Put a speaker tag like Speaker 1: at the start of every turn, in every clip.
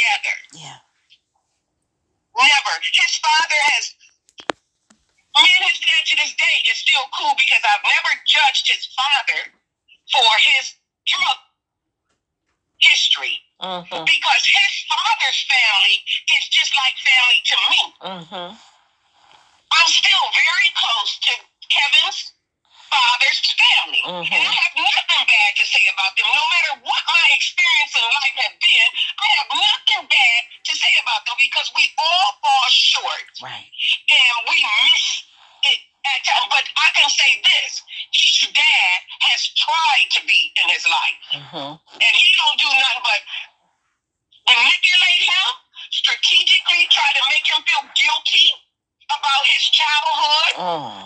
Speaker 1: together.
Speaker 2: Yeah.
Speaker 1: Never. His father has, me and his dad to this day is still cool because I've never judged his father for his drug history.
Speaker 2: Mm-hmm.
Speaker 1: Because his father's family is just like family to me.
Speaker 2: Mm-hmm.
Speaker 1: I'm still very close to Kevin's father's family.
Speaker 2: Mm-hmm.
Speaker 1: And I have nothing bad to say about them. No matter what my experience in life has been, I have nothing bad to say about them because we all fall short.
Speaker 2: Right.
Speaker 1: And we miss it at times. But I can say this. His dad has tried to be in his life.
Speaker 2: Mm-hmm.
Speaker 1: And he don't do nothing but manipulate him, strategically try to make him feel guilty about his childhood.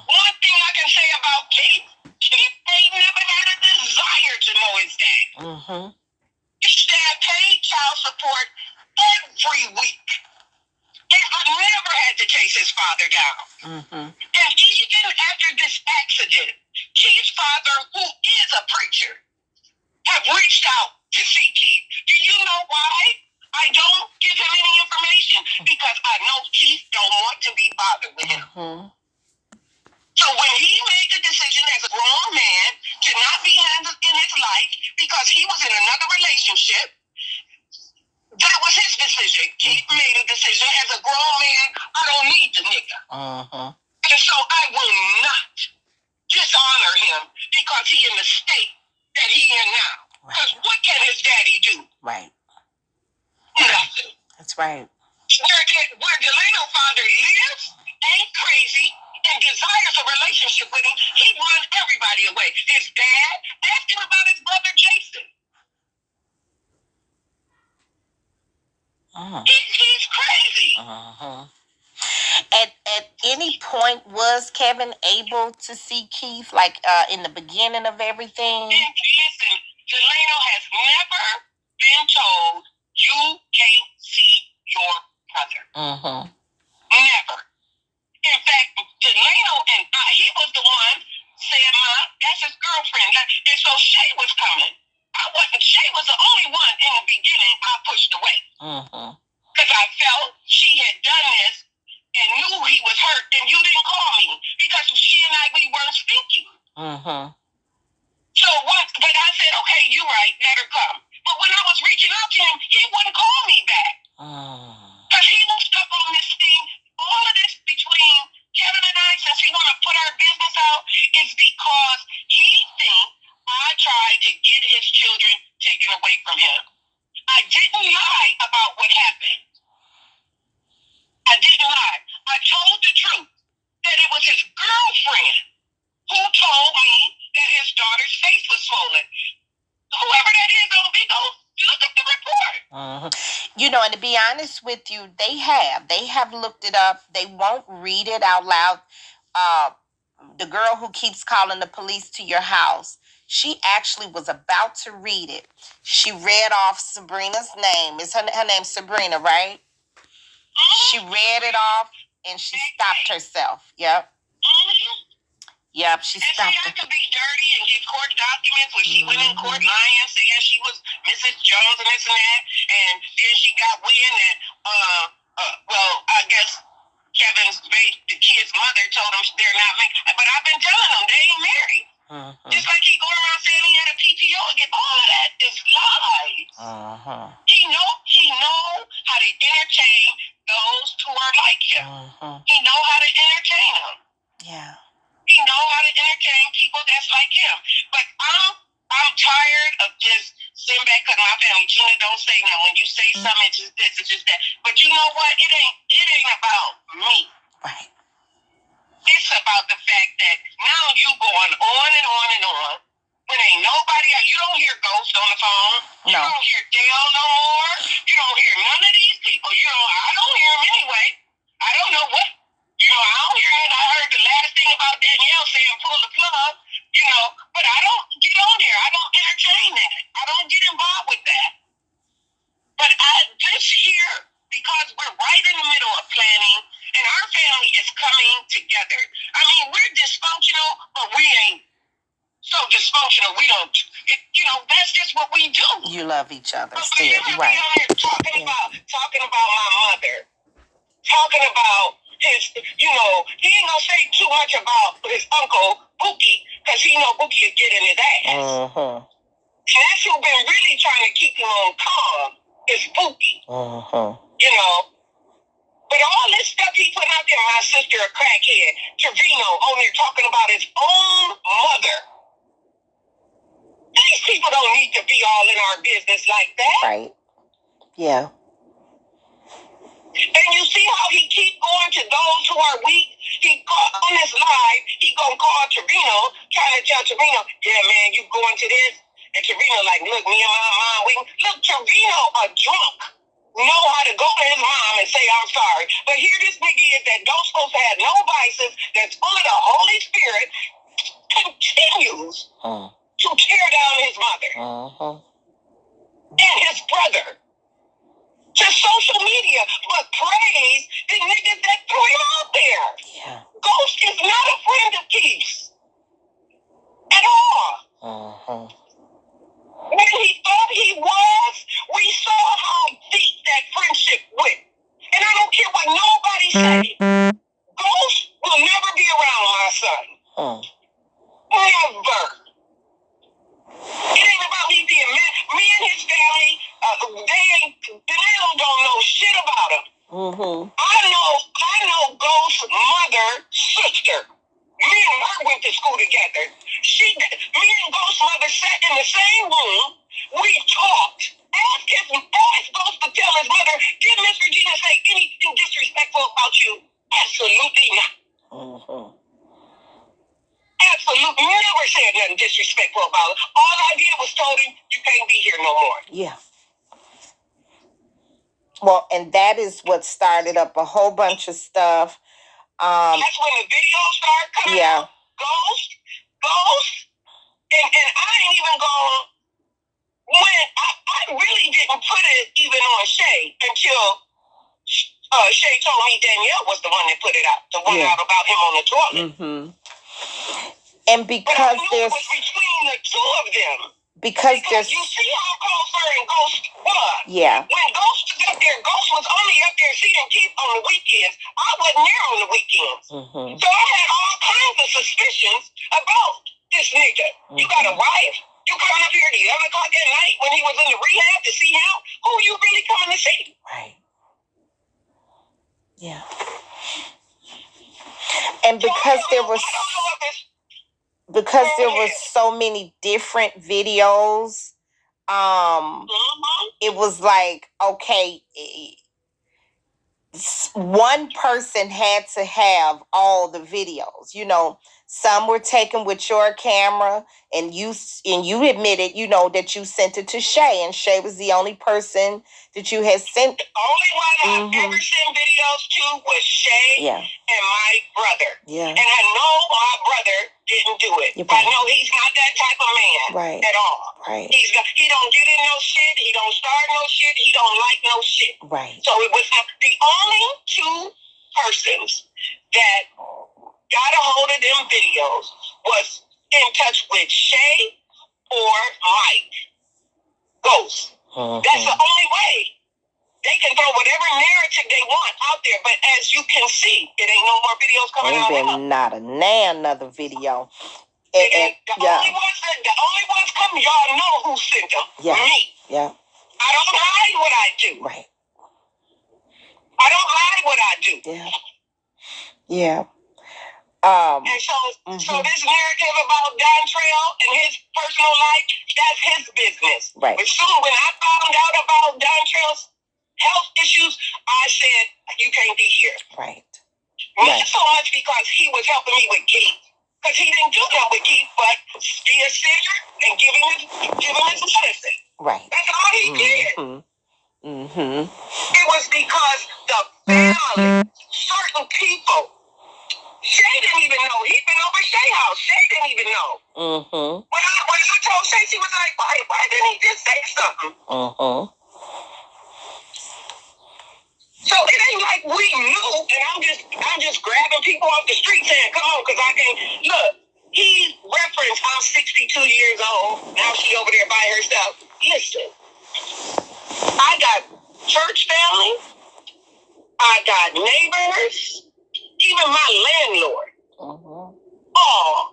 Speaker 1: One thing I can say about Keith ain't never had a desire to know his dad.
Speaker 2: Mm-hmm.
Speaker 1: His dad paid child support every week. And I never had to chase his father down.
Speaker 2: Mm-hmm.
Speaker 1: And even after this accident, Keith's father, who is a preacher, have reached out to see Keith. Do you know why I don't give him any information? Because I know Keith don't want to be bothered with him.
Speaker 2: Mm-hmm.
Speaker 1: So when he made the decision as a grown man to not be in his life because he was in another relationship, that was his decision. Keith made a decision as a grown man. I don't need the nigga.
Speaker 2: Mm-hmm.
Speaker 1: And so I will not dishonor him because he in the state that he in now. Because what can his daddy do?
Speaker 2: Right.
Speaker 1: Nothing.
Speaker 2: That's right.
Speaker 1: Where Delano's father lives ain't crazy and desires a relationship with him, he run everybody away. His dad asked him about his brother Jason. He's crazy.
Speaker 2: At any point was Kevin able to see Keith, like in the beginning of everything?
Speaker 1: And listen, Delano has never been told you can't see your brother.
Speaker 2: Mm-hmm.
Speaker 1: Never. In fact, Delano and he was the one saying, "Ma, that's his girlfriend." And so Shay was coming. Shay was the only one in the beginning I pushed away.
Speaker 2: Mm-hmm.
Speaker 1: Because I felt she had done this and knew he was hurt, and you didn't call me because she and we weren't speaking.
Speaker 2: Mm-hmm.
Speaker 1: So but I said, okay, you're right, let her come. But when I was reaching out to him, he wouldn't call me back. Because he was stuck on this thing. All of this between Kevin and I, since he want to put our business out, is because he thinks I tried to get his children taken away from him. I didn't lie about what happened. I didn't lie. I told the truth that it was his girlfriend who told me that his daughter's face was swollen. Whoever that is on Vigo, look at the report.
Speaker 2: You know, and to be honest with you, they have looked it up. They won't read it out loud. The girl who keeps calling the police to your house, she actually was about to read it. She read off Sabrina's name. Is her name's Sabrina, right? She read it off and she stopped herself. Yep. Yep, she stopped.
Speaker 1: And see, I could be dirty and get court documents when she went in court lying, saying she was Mrs. Jones and this and that, and then she got wind that, well, I guess Kevin's the kid's mother told him they're not married. But I've been telling them they ain't married. Just like he going around saying he had a PTO again. All of that is lies. He know how to entertain those who are like him. He know how to entertain them.
Speaker 2: Yeah.
Speaker 1: He know how to entertain people that's like him. But I'm tired of just sitting back because my family, Gina, don't say nothing. When you say something, it's just this, it's just that. But you know what? It ain't about me.
Speaker 2: Right.
Speaker 1: It's about the fact that now you going on and on and on. When ain't nobody, you don't hear Ghost on the phone.
Speaker 2: No.
Speaker 1: You don't hear Dale no more. You don't hear none of these people. I don't hear them anyway. I don't know what. I don't hear it. I heard the last thing about Danielle saying pull the plug, but I don't get on there. I don't entertain that. I don't get involved with that. But this here, because we're right in the middle of planning, and our family is coming together. I mean, we're dysfunctional, but we ain't so dysfunctional. We don't that's just what we do.
Speaker 2: You love each other
Speaker 1: still, right? Talking about my mother, talking about his, he ain't gonna say too much about his uncle Bookie because he know Bookie will get in his ass. And that's who been really trying to keep him on calm is Bookie. But all this stuff he put out there, my sister a crackhead, Trevino on there talking about his own mother. These people don't need to be all in our business like that.
Speaker 2: Right. Yeah.
Speaker 1: And you see how he keep going to those who are weak? He called on this live, he gonna call Trevino, trying to tell Trevino, yeah, man, you going to this? And Trevino like, look, me and my mom, look, Trevino, a drunk, know how to go to his mom and say, I'm sorry. But here this nigga is that don't supposed to have no vices, that's full of the Holy Spirit, continues to tear down his mother and his brother to social media, but praise the niggas that threw him out there. Yeah. Ghost is not a friend of peace at all. When he thought he was, we saw how deep that friendship went. And I don't care what nobody say. Ghost will never be around my son. Never. It ain't about me being mad. Me and his family, they don't know shit about him. I know Ghost's mother, sister. Me and her went to school together. Me and Ghost's mother sat in the same room. We talked. Ask Ghost to tell his mother, did Miss Regina say anything disrespectful about you? Absolutely not. Absolutely never said nothing disrespectful about it. All I did was told him, you can't be here no more.
Speaker 2: Yeah. Well, and that is what started up a whole bunch of stuff.
Speaker 1: That's when the videos started coming out. Ghost. And I ain't even going, when I really didn't put it even on Shay until Shay told me Danielle was the one that put it out. The one out about him on the toilet.
Speaker 2: And because
Speaker 1: there's between the two of them.
Speaker 2: Because there's
Speaker 1: you see how close her and Ghost was.
Speaker 2: Yeah.
Speaker 1: When Ghost was up there, Ghost was only up there seeing Keith on the weekends. I wasn't there on the weekends. So I had all kinds of suspicions about this nigga. You got a wife? You coming up here at 11 o'clock at night when he was in the rehab to see him? Who you really coming to see?
Speaker 2: Right. Yeah. And because there was so many different videos, it was like, okay, one person had to have all the videos. Some were taken with your camera, and you admitted, that you sent it to Shay, and Shay was the only person that you had sent.
Speaker 1: The only one I've ever sent videos to was Shay and my brother. Yeah. And I know my brother didn't do it. I know he's not that type of man at all.
Speaker 2: Right.
Speaker 1: He don't get in no shit. He don't start no shit. He don't like no shit.
Speaker 2: Right.
Speaker 1: So it was the only two persons that got a hold of them videos was in touch with Shay or Mike. Ghost. That's the only way. They can throw whatever narrative they want out there, but as you can see, it ain't no more videos coming out.
Speaker 2: Ain't been not another video.
Speaker 1: The only ones coming, y'all know who sent them.
Speaker 2: Yeah.
Speaker 1: Me.
Speaker 2: Yeah.
Speaker 1: I don't hide what I do.
Speaker 2: Right.
Speaker 1: I don't hide what I do.
Speaker 2: Yeah. Yeah.
Speaker 1: And so this narrative about Dontrell and his personal life, that's his business.
Speaker 2: Right.
Speaker 1: But soon when I found out about Dontrell's health issues, I said, you can't be here.
Speaker 2: Right.
Speaker 1: Not so much because he was helping me with Keith. Because he didn't do that with Keith, but be a sister and give him his medicine.
Speaker 2: Right.
Speaker 1: That's all he did. It was because the family, certain people, Shay didn't even know. He'd been over Shay's house. Shay didn't even know. When I told Shay, she was like, why didn't he just say something? So it ain't like we knew, and I'm just grabbing people off the street saying, come on, because I can't. Look, he referenced, I'm 62 years old. Now she over there by herself. Listen, I got church family. I got neighbors. Even my landlord. Oh,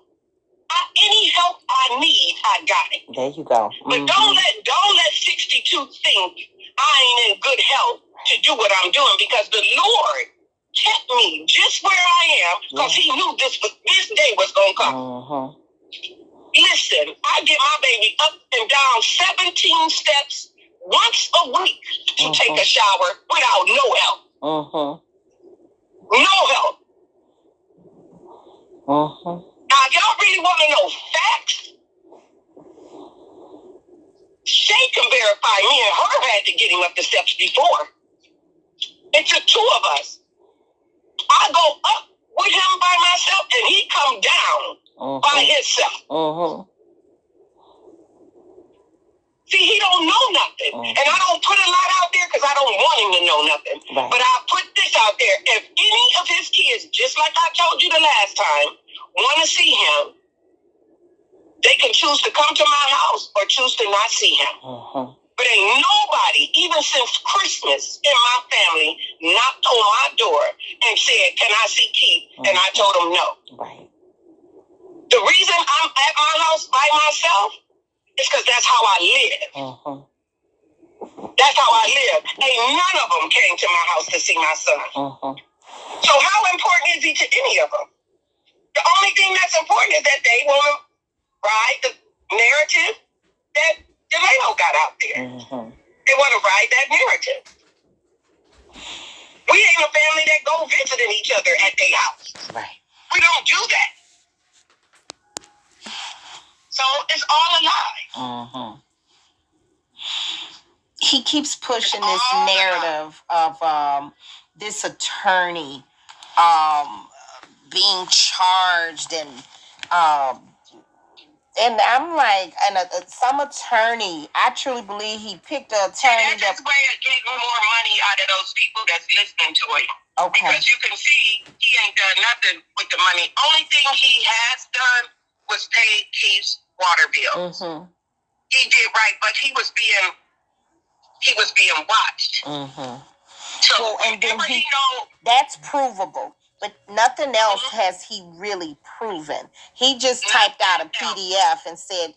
Speaker 1: any help I need, I got it.
Speaker 2: There you go.
Speaker 1: But don't let 62 think I ain't in good health to do what I'm doing, because the Lord kept me just where I am because He knew this day was gonna come. Listen, I get my baby up and down 17 steps once a week to take a shower without no help. No help. Now, if y'all really want to know facts, Shay can verify me and her had to get him up the steps before. It took two of us. I go up with him by myself and he come down by himself. See, he don't know nothing. And I don't put a lot out there because I don't want him to know nothing. Right. But I put this out there. If any of his kids, just like I told you the last time, want to see him, they can choose to come to my house or choose to not see him. But ain't nobody, even since Christmas in my family, knocked on my door and said, can I see Keith? And I told them no. Right. The reason I'm at my house by myself is because that's how I live. That's how I live. Ain't none of them came to my house to see my son. So how important is he to any of them? The only thing that's important is that they want to ride the narrative that Delano got out there. They want to ride that narrative. We ain't a family that go visiting each other at their house. Right. We don't do that. So it's all a lie. He keeps pushing this narrative of this attorney being charged and I'm like, some attorney, I truly believe he picked an attorney. That's his way of getting more money out of those people that's listening to him. Okay. Because you can see he ain't done nothing with the money. Only thing he has done was pay Keith's water bills. He did right, but he was being watched. So well, and then that's provable. But nothing else has he really proven. He just typed out a PDF and said,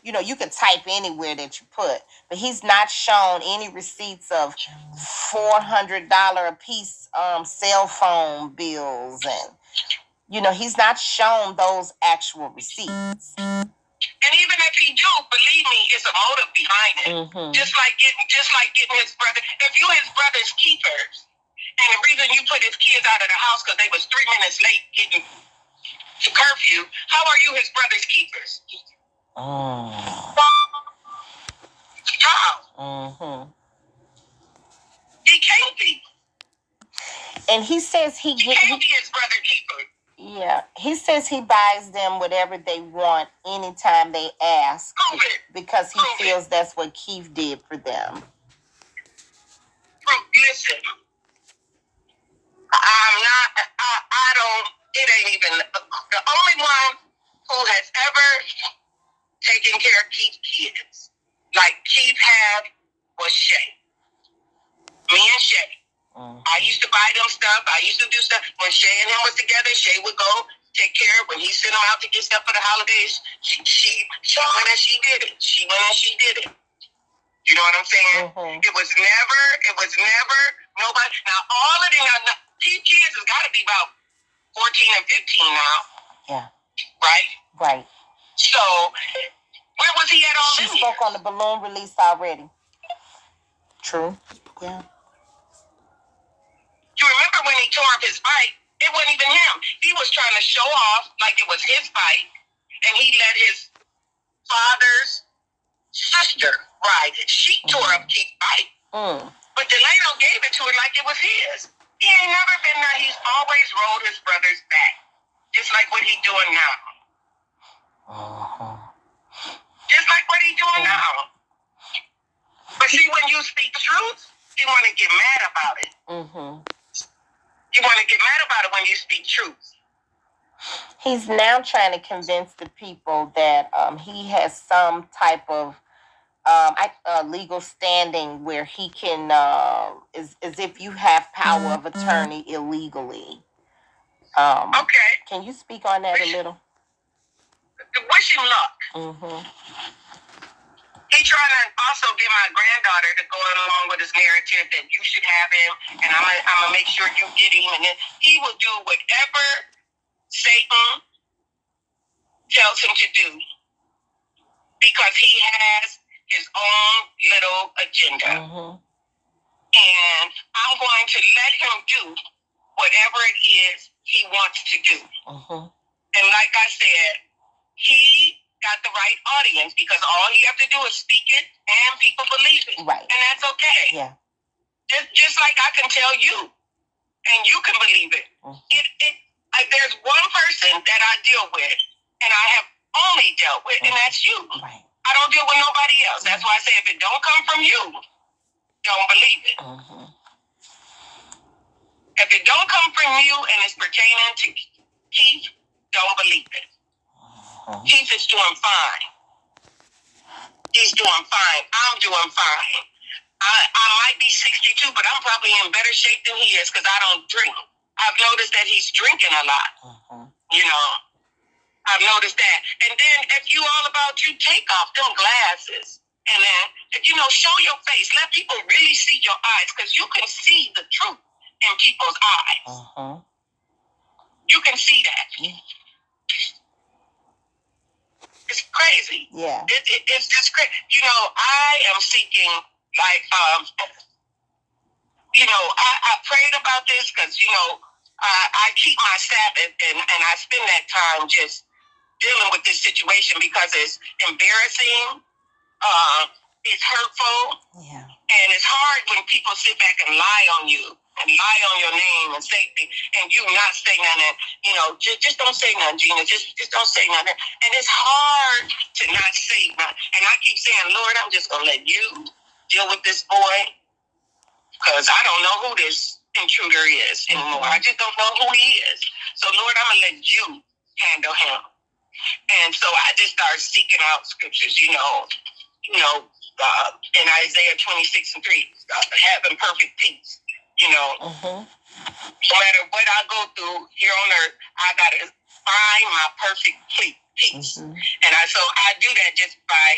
Speaker 1: you can type anywhere that you put. But he's not shown any receipts of $400 a piece cell phone bills. And, he's not shown those actual receipts. And even if he do, believe me, it's a motive behind it. Just like getting his brother. If you his brother's keepers, and the reason you put his kids out of the house because they was 3 minutes late getting to curfew, how are you his brother's keepers? How? He can't be. And he says he can't be his brother keeper. Yeah, he says he buys them whatever they want anytime they ask because he feels that's what Keith did for them. Listen, it ain't even, the only one who has ever taken care of Keith's kids, like Keith had, was Shay. Me and Shay. I used to buy them stuff. I used to do stuff. When Shay and him was together, Shay would go take care of when he sent them out to get stuff for the holidays. She went and she did it. You know what I'm saying? It was never nobody. Now all of them, Keith kids has got to be about 14 and 15 now. Yeah. Right. So where was he at all this year? She spoke on the balloon release already. True. Yeah. You remember when he tore up his bike? It wasn't even him. He was trying to show off like it was his bike, and he let his father's sister ride it. She tore up Keith's bike. But Delano gave it to her like it was his. He ain't never been there. He's always rolled his brother's back. Just like what he's doing now. Just like what he's doing now. But see, when you speak truth, you want to get mad about it. You want to get mad about it when you speak truth.
Speaker 2: He's now trying to convince the people that he has some type of legal standing where he can, as if you have power of attorney illegally.
Speaker 1: Okay.
Speaker 2: Can you speak on that a little?
Speaker 1: Wish him luck.
Speaker 2: Mm-hmm.
Speaker 1: He trying to also get my granddaughter to go along with his narrative that you should have him, and I'm gonna make sure you get him, and then he will do whatever Satan tells him to do because he has his own little agenda.
Speaker 2: Mm-hmm.
Speaker 1: And I'm going to let him do whatever it is he wants to do.
Speaker 2: Mm-hmm.
Speaker 1: And like I said, he got the right audience because all he have to do is speak it and people believe it.
Speaker 2: Right.
Speaker 1: And that's okay.
Speaker 2: Yeah.
Speaker 1: Just like I can tell you and you can believe it. Mm-hmm. There's one person that I deal with and I have only dealt with, and that's you.
Speaker 2: Right.
Speaker 1: I don't deal with nobody else. That's why I say if it don't come from you, don't believe it.
Speaker 2: Mm-hmm.
Speaker 1: If it don't come from you and it's pertaining to Keith, don't believe it. Mm-hmm. Keith is doing fine. He's doing fine. I'm doing fine. I might be 62, but I'm probably in better shape than he is because I don't drink. I've noticed that he's drinking a lot. Mm-hmm. You know, I've noticed that. And then if you all about you, take off them glasses. And then, show your face. Let people really see your eyes because you can see the truth in people's eyes. Uh-huh. You can see that. Yeah. It's crazy.
Speaker 2: Yeah.
Speaker 1: It's just crazy. I am seeking, like, I prayed about this because, I keep my Sabbath and I spend that time just dealing with this situation because it's embarrassing. It's hurtful. Yeah. And it's hard when people sit back and lie on you and lie on your name and say things and you not say nothing. Just don't say nothing, Gina. Just don't say nothing. And it's hard to not say nothing. And I keep saying, Lord, I'm just going to let you deal with this boy because I don't know who this intruder is anymore. Mm-hmm. I just don't know who he is. So, Lord, I'm going to let you handle him. And so I just started seeking out scriptures, in Isaiah 26:3, having perfect peace, Mm-hmm. No matter what I go through here on earth, I got to find my perfect peace. Mm-hmm. And so I do that just by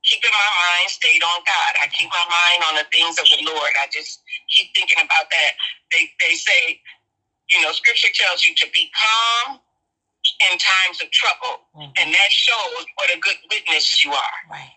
Speaker 1: keeping my mind stayed on God. I keep my mind on the things of the Lord. I just keep thinking about that. They say, scripture tells you to be calm in times of trouble. Mm-hmm. And that shows what a good witness you are.
Speaker 2: Right.